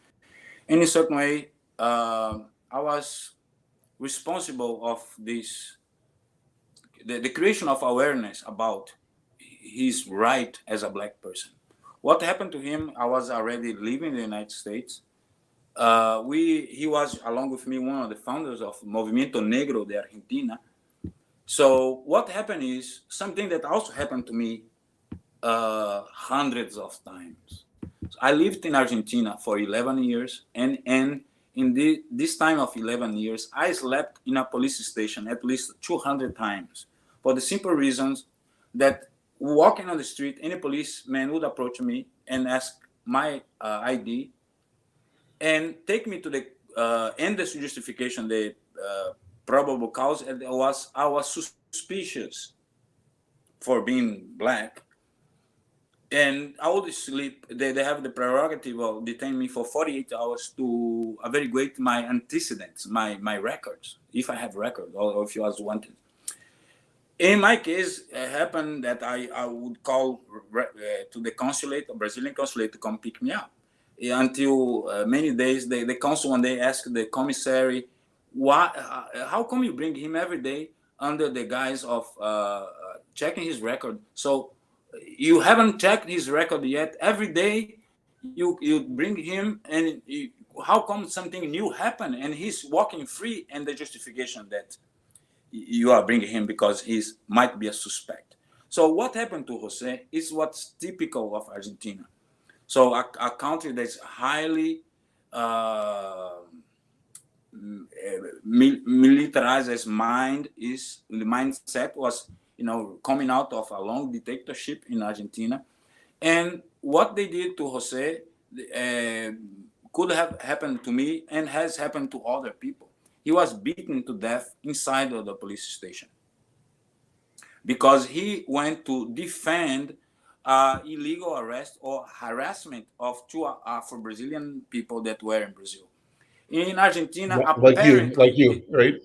In a certain way, I was responsible of this, the creation of awareness about his right as a Black person. What happened to him? I was already living in the United States. He was, along with me, one of the founders of Movimiento Negro de Argentina. So what happened is something that also happened to me hundreds of times. So I lived in Argentina for 11 years, and in this time of 11 years, I slept in a police station at least 200 times for the simple reasons that walking on the street, any policeman would approach me and ask my ID and take me to the endless justification, the probable cause, and I was suspicious for being Black. And I would sleep. They have the prerogative of detaining me for 48 hours to averiguate my antecedents, my records, if I have records or if you was wanted. In my case, it happened that I would call to the consulate, a Brazilian consulate, to come pick me up. Until many days, the consul one day asked the commissary, how come you bring him every day under the guise of checking his record? So you haven't checked his record yet. Every day you bring him, and how come something new happened and he's walking free, and the justification that you are bringing him because he might be a suspect. So what happened to Jose is what's typical of Argentina. So a country that's highly militarized as the mindset was, coming out of a long dictatorship in Argentina. And what they did to Jose could have happened to me and has happened to other people. He was beaten to death inside of the police station because he went to defend illegal arrest or harassment of two Afro-Brazilian people that were in Brazil. In Argentina, like you, right?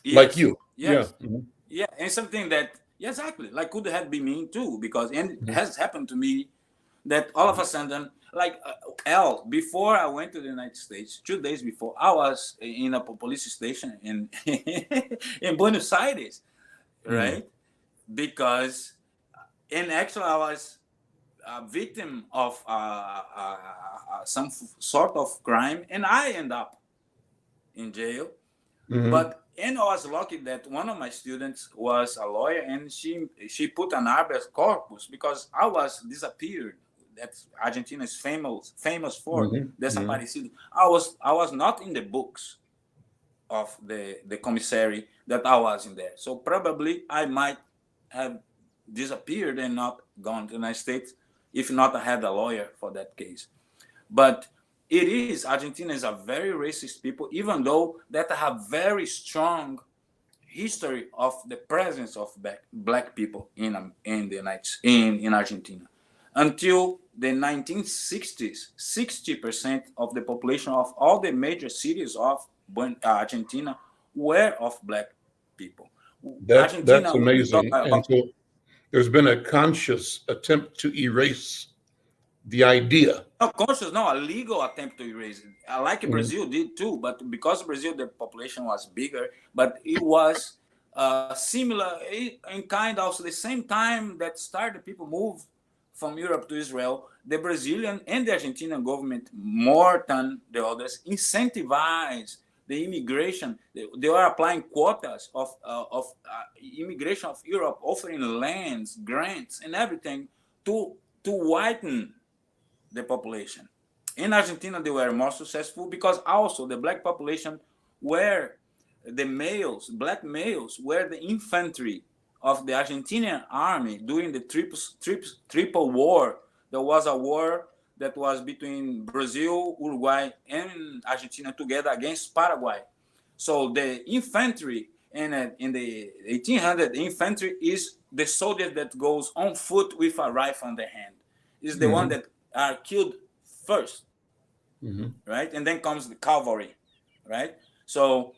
Yes, like you. Yes. Yeah. Mm-hmm. Yeah, and something that, exactly, like could have been me too, because it has happened to me that all of a sudden, like before I went to the United States, 2 days before, I was in a police station in in Buenos Aires, right? Because, and actually I was a victim of some sort of crime, and I end up in jail. But I was lucky that one of my students was a lawyer, and she put an habeas corpus because I was disappeared. That's Argentina is famous for desaparecido. I was not in the books of the commissary that I was in there. So probably I might have disappeared and not gone to the United States if not I had a lawyer for that case. But Argentina is a very racist people, even though that have very strong history of the presence of Black people in Argentina. Until the 1960s, 60% of the population of all the major cities of Argentina were of Black people. That's amazing. And so there's been a conscious attempt to erase the idea. No, conscious, no, a legal attempt to erase it. Like Mhm. Brazil did too, but because Brazil, the population was bigger, but it was similar in kind of the same time that started people move from Europe to Israel. The Brazilian and the Argentinian government, more than the others, incentivized the immigration. They were applying quotas of immigration of Europe, offering lands, grants, and everything to whiten the population. In Argentina, they were more successful because also the black population were the males, black males were the infantry of the Argentinian army during the triple war. There was a war that was between Brazil, Uruguay, and Argentina together against Paraguay. So the infantry in the 1800, infantry is the soldier that goes on foot with a rifle in the hand. Is the one that are killed first, right? And then comes the cavalry, right? So,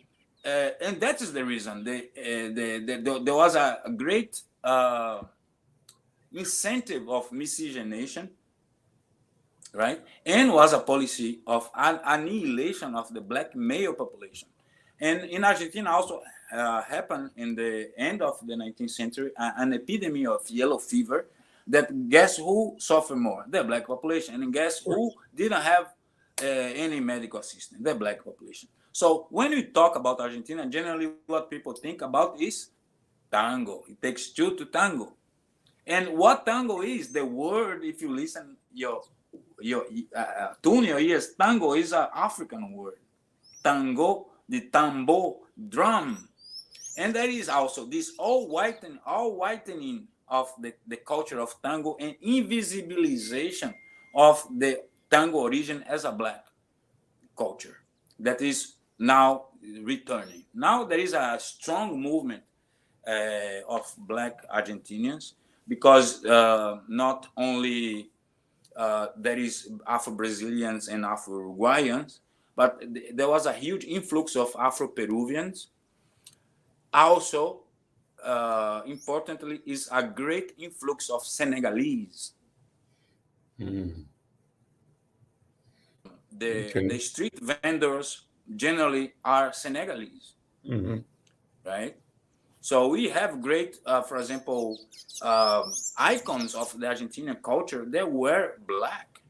and that is the reason there was a great incentive of miscegenation, right? And was a policy of annihilation of the black male population. And in Argentina also happened in the end of the 19th century an epidemic of yellow fever that guess who suffered more? The black population. And guess who didn't have any medical assistance? The black population. So when we talk about Argentina, generally what people think about is tango. It takes two to tango. And what tango is, the word, if you listen tune your ears, tango is an African word. Tango, the tambo, drum. And there is also this all whitening of the culture of tango and invisibilization of the tango origin as a black culture that is now returning. Now there is a strong movement of black Argentinians because not only there is Afro-Brazilians and Afro-Uruguayans, but there was a huge influx of Afro-Peruvians. Also, importantly, is a great influx of Senegalese. The street vendors generally are Senegalese, right? So we have great, for example, icons of the Argentinian culture. They were black,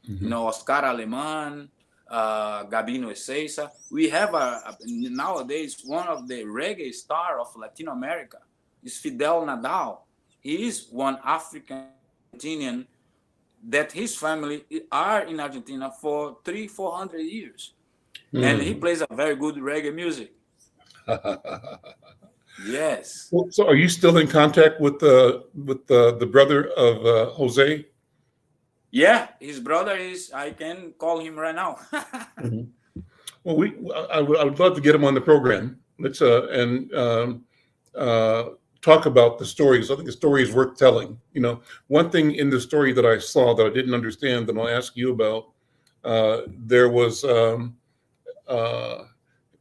you know, Oscar Alemán, Gabino Ezeiza. We have nowadays one of the reggae star of Latin America is Fidel Nadal. He is one African Argentinian that his family are in Argentina for 300-400 years, and he plays a very good reggae music. Yes. Well, so, are you still in contact with the brother of Jose? Yeah, his brother is. I can call him right now. Well, I would love to get him on the program. Let's talk about the stories. I think the story is worth telling. You know, one thing in the story that I saw that I didn't understand that I'll ask you about. There was.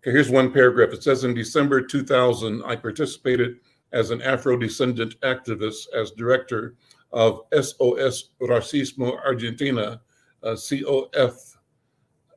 Here's one paragraph. It says, in December 2000, I participated as an Afro-descendant activist as director of SOS Racismo Argentina, COF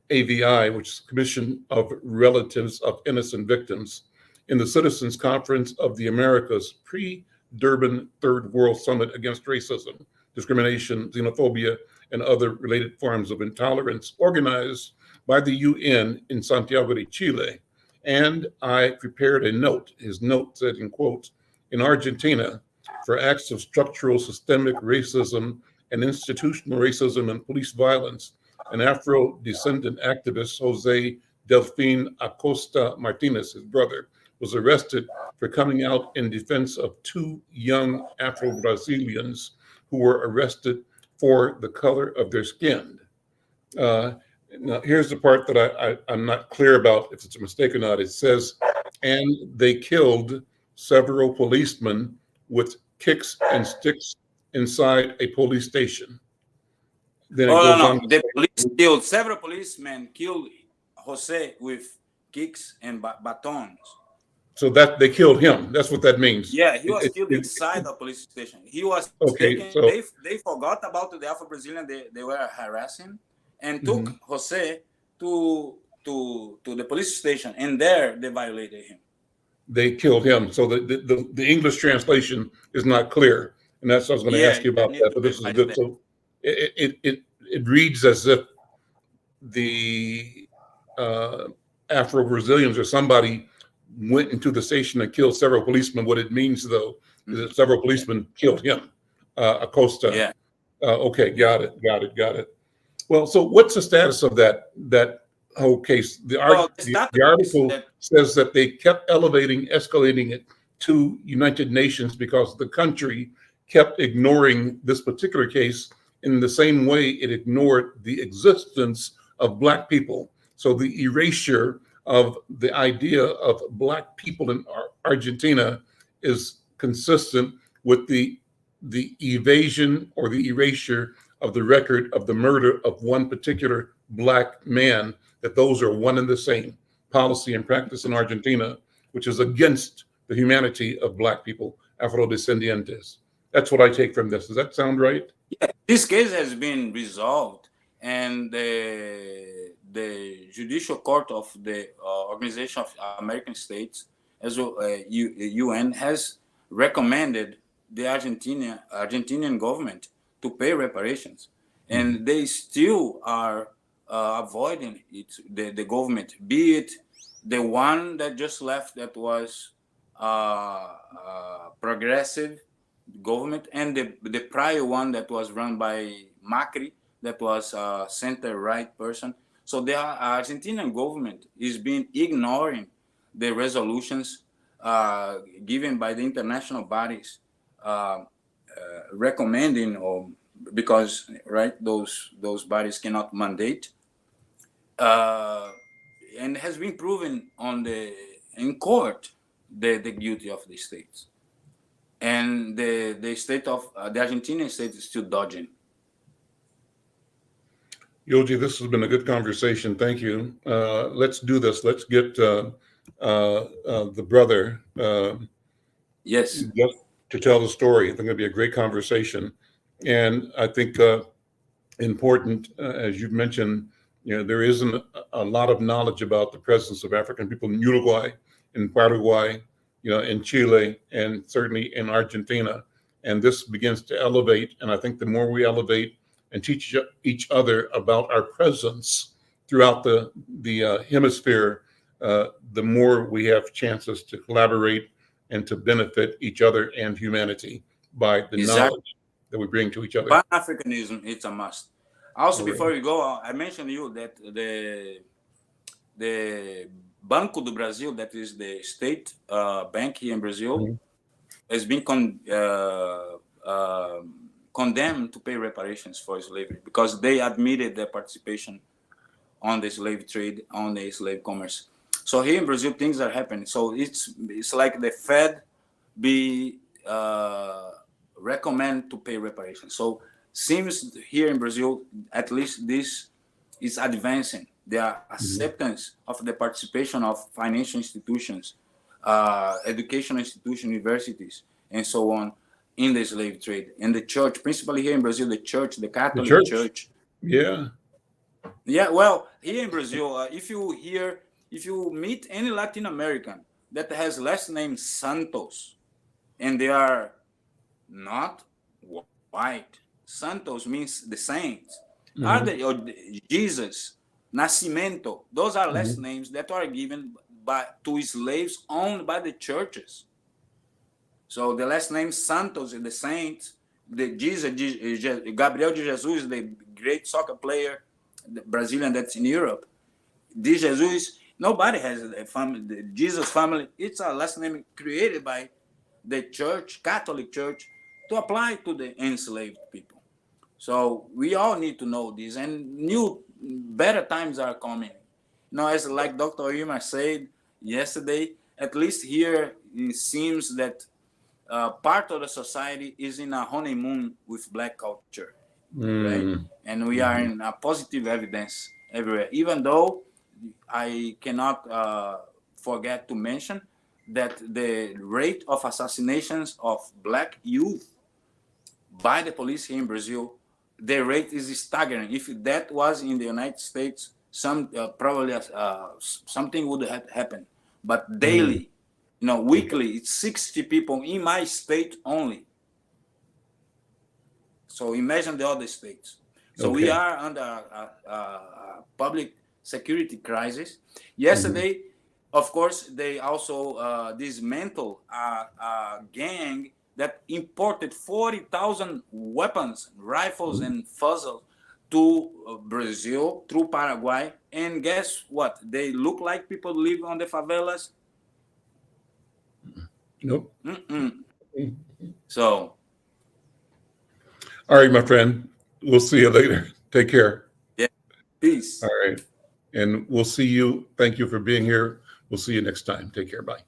AVI, which is Commission of Relatives of Innocent Victims, in the Citizens Conference of the Americas pre-Durban Third World Summit Against Racism, Discrimination, Xenophobia, and other related forms of intolerance, organized by the UN in Santiago de Chile. And I prepared a note. His note said, in quotes, in Argentina, for acts of structural systemic racism and institutional racism and police violence, an Afro-descendant activist, Jose Delfin Acosta Martinez, his brother, was arrested for coming out in defense of two young Afro-Brazilians who were arrested for the color of their skin. Now, here's the part that I'm not clear about if it's a mistake or not. It says, and they killed several policemen with kicks and sticks inside a police station. Then it goes on. The police killed several policemen, killed Jose with kicks and batons. So that they killed him. That's what that means. Yeah, he was killed inside the police station. He was Okay, taken. so They forgot about the Afro-Brazilian they were harassing, and took mhm. Jose to the police station, and there they violated him. They killed him. So the English translation is not clear, and that's what I was going to Yeah, ask you I about need that. to But this is revise good. that. So it reads as if the Afro-Brazilians or somebody went into the station and killed several policemen. What it means, though, is that several Yeah, policemen killed him, Acosta. yeah. Okay, Yeah. got it. Well, so what's the status of that whole case? Well, the status The is article that says that they kept escalating it to United Nations because the country kept ignoring this particular case in the same way it ignored the existence of Black people. So the erasure of the idea of Black people in Argentina is consistent with the evasion or the erasure of the record of the murder of one particular Black man, that those are one and the same policy and practice in Argentina, which is against the humanity of Black people, Afrodescendientes. That's what I take from this. Does that sound right? this case has been resolved, and the judicial court of the Organization of American States, as well UN, has recommended the Argentinian government to pay reparations, and they still are avoiding it. The government, be it the one that just left, that was progressive government, and the prior one that was run by Macri, that was a center right person. So the Argentinian government is been ignoring the resolutions given by the international bodies, recommending, or because right, those bodies cannot mandate, uh, and has been proven in court the guilty of the states, and the state of the Argentinian state is still dodging. Yoji, this has been a good conversation. Thank you. Let's do this. Let's get the brother Yes. just to tell the story. I think it'll be a great conversation. And I think important, as you've mentioned, there isn't a lot of knowledge about the presence of African people in Uruguay, in Paraguay, in Chile, and certainly in Argentina. And this begins to elevate. And I think the more we elevate and teach each other about our presence throughout the hemisphere, the more we have chances to collaborate and to benefit each other and humanity by the Exactly. knowledge that we bring to each other. Pan-Africanism, it's a must. Also, All right. before we go, I mentioned to you that the Banco do Brasil, that is the state bank here in Brazil, Mhm. has been condemned to pay reparations for slavery because they admitted their participation on the slave trade, on the slave commerce. So here in Brazil, things are happening. So it's like the Fed be recommend to pay reparations. So seems here in Brazil, at least this is advancing. The acceptance of the participation of financial institutions, educational institutions, universities, and so on in the slave trade. And the church, principally here in Brazil, the Catholic Church. Yeah. Yeah, well, here in Brazil, if you meet any Latin American that has last name Santos, and they are not white, Santos means the saints. Are Mhm. they, or Jesus, Nascimento? Those are last Mhm. names that are given to slaves owned by the churches. So the last name Santos is the saints. The Gabriel de Jesus, the great soccer player, the Brazilian that's in Europe. De Jesus, nobody has a family. The Jesus family, it's a last name created by the church, Catholic Church, to apply to the enslaved people. So we all need to know this, and better times are coming. As like Dr. Yimar said yesterday, at least here it seems that part of the society is in a honeymoon with Black culture, right? Mm. And we are in a positive evidence everywhere, even though I cannot forget to mention that the rate of assassinations of black youth by the police here in Brazil, the rate is staggering. If that was in the United States, probably something would have happened. But daily, weekly, it's 60 people in my state only. So imagine the other states. So we are under a public security crisis. Yesterday, of course, they also dismantled a gang that imported 40,000 weapons, rifles, and fuzzles to Brazil through Paraguay. And guess what? They look like people live on the favelas. Nope. So. All right, my friend. We'll see you later. Take care. Yeah. Peace. All right. And we'll see you. Thank you for being here. We'll see you next time. Take care. Bye.